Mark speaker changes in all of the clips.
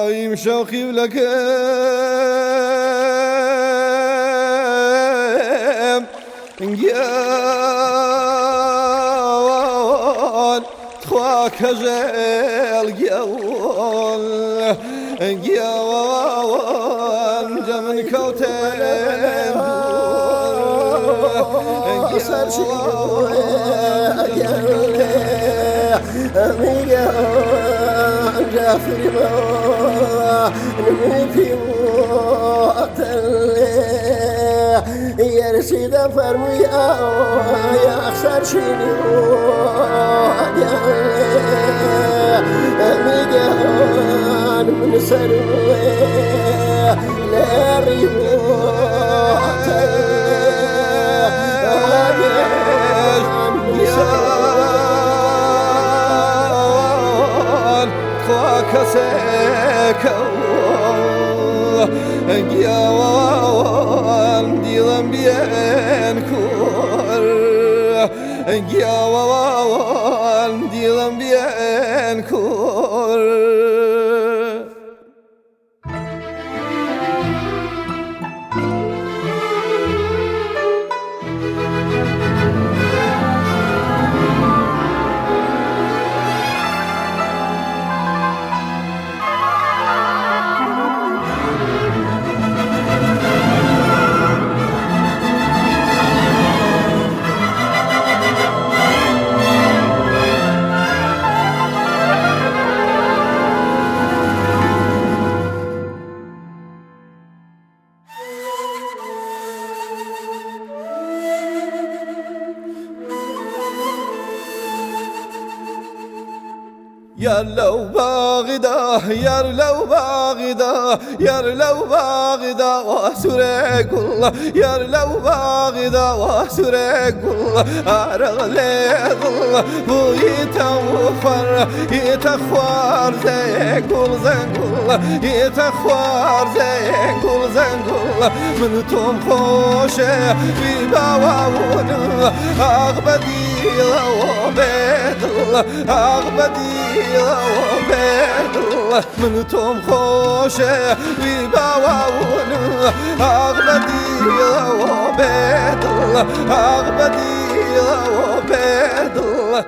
Speaker 1: يمشوا لك قيال تخواك جيل قيال جمن كوتين
Speaker 2: يرشد فرمي يا أخسر شنو أميجان من سروي لا ريبوت
Speaker 1: Gyawan dilan bien kur Gyawan dilan bien kur يا لو باغدا يا لو باغدا يا لو باغدا وسرق الله يا لو باغدا وسرق الله أرغليد الله ويتوفر يتخوار زي كل زنقل يتخوار زي كل زنقل من توم خوشه ببواون أغبدي وبيد الله أغبدي وبيد الله من توم خوشه ببواون أغبدي وبيد الله أغبدي وبيد الله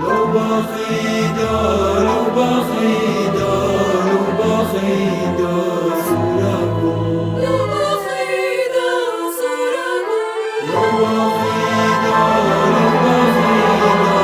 Speaker 3: لو بخيدا لو بخيدا لو بخيدا سرقوا
Speaker 4: لو بخيدا سرقوا
Speaker 3: لو بخيدا لو بخيدا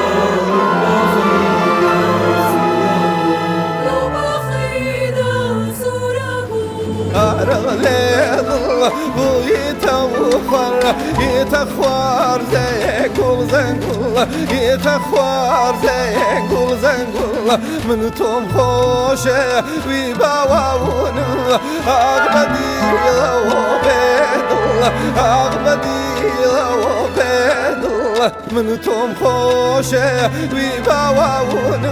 Speaker 4: لو بخيدا سرقوا
Speaker 1: أرغليد الله ويتوفر يتخوار زي كل زنقل يتخوار زي كل زنقل من توم خوشه ببواون أغبدي وبيد الله أغبدي وبيد الله من توم خوشه ببواون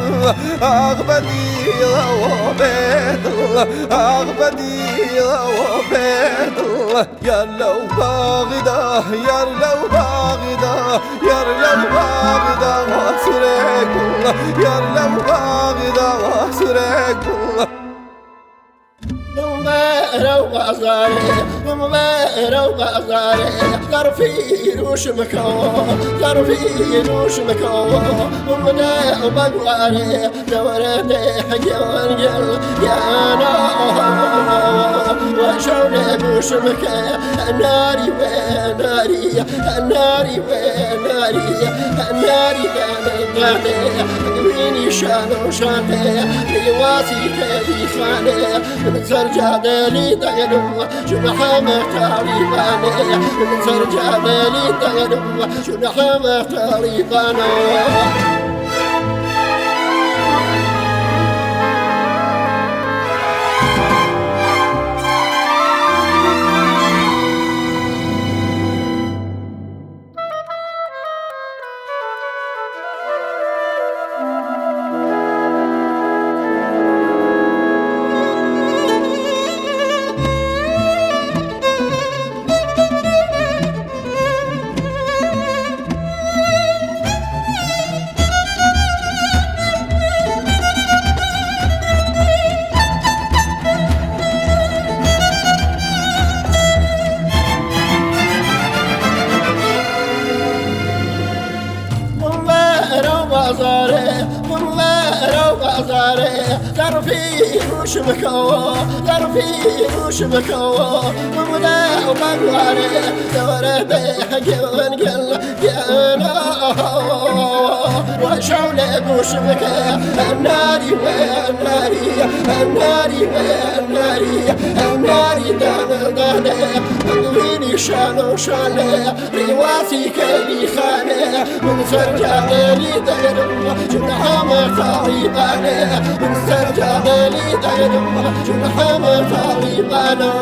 Speaker 1: أغبدي وبيد الله أغبدي وبيد الله يا لو باغدا يا لو باغدا يا لو باغدا وسرق الله يا لو باغدا وسرق الله
Speaker 2: ممارو غزاري ممارو غزاري قرفي روش مكو قرفي روش مكو ومنا وبغاري دورني حجر جل يا نار وشون بوش مكا ناري وناري ناري وناري ناري ناري ويني شانو شاني لواسي كذي خاني زرجا دلي دغدو شنو حما تاريباني زرجا دلي دغدو شنو حما تاريباني غرفي وش بكوا غرفي وش بكوا ومدا وبقوالي دور بحق ونقل جانا وشعل وش بكا الناري والناري الناري والناري الناري دانا دانا ويني شانو شانه رواسي كلي خانه من سرجاني ديرم جنها مطالبانه من سرجاني ديرم جنها مطالبانه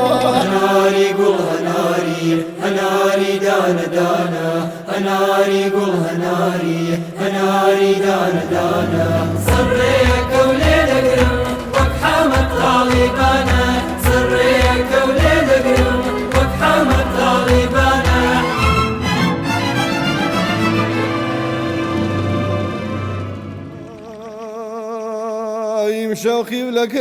Speaker 3: هناري قول هناري هناري دانا دانا هناري قول هناري هناري دانا دانا
Speaker 4: سريك وليل قرم وكحامة طالبانا سريك وليل قرم وكحامة طالبانا
Speaker 1: يمشوخي ولك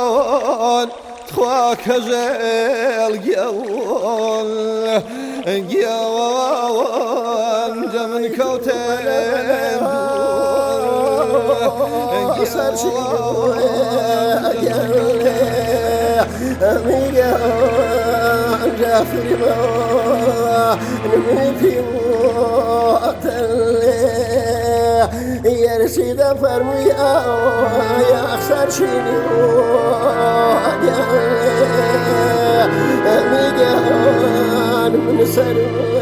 Speaker 1: جيال تخواك هجال جيال جيال جمن كوتين
Speaker 2: صار شيء أميجا جافر ما نمتي يا رشيد فرمي يا أخسر شيني أميجا من سر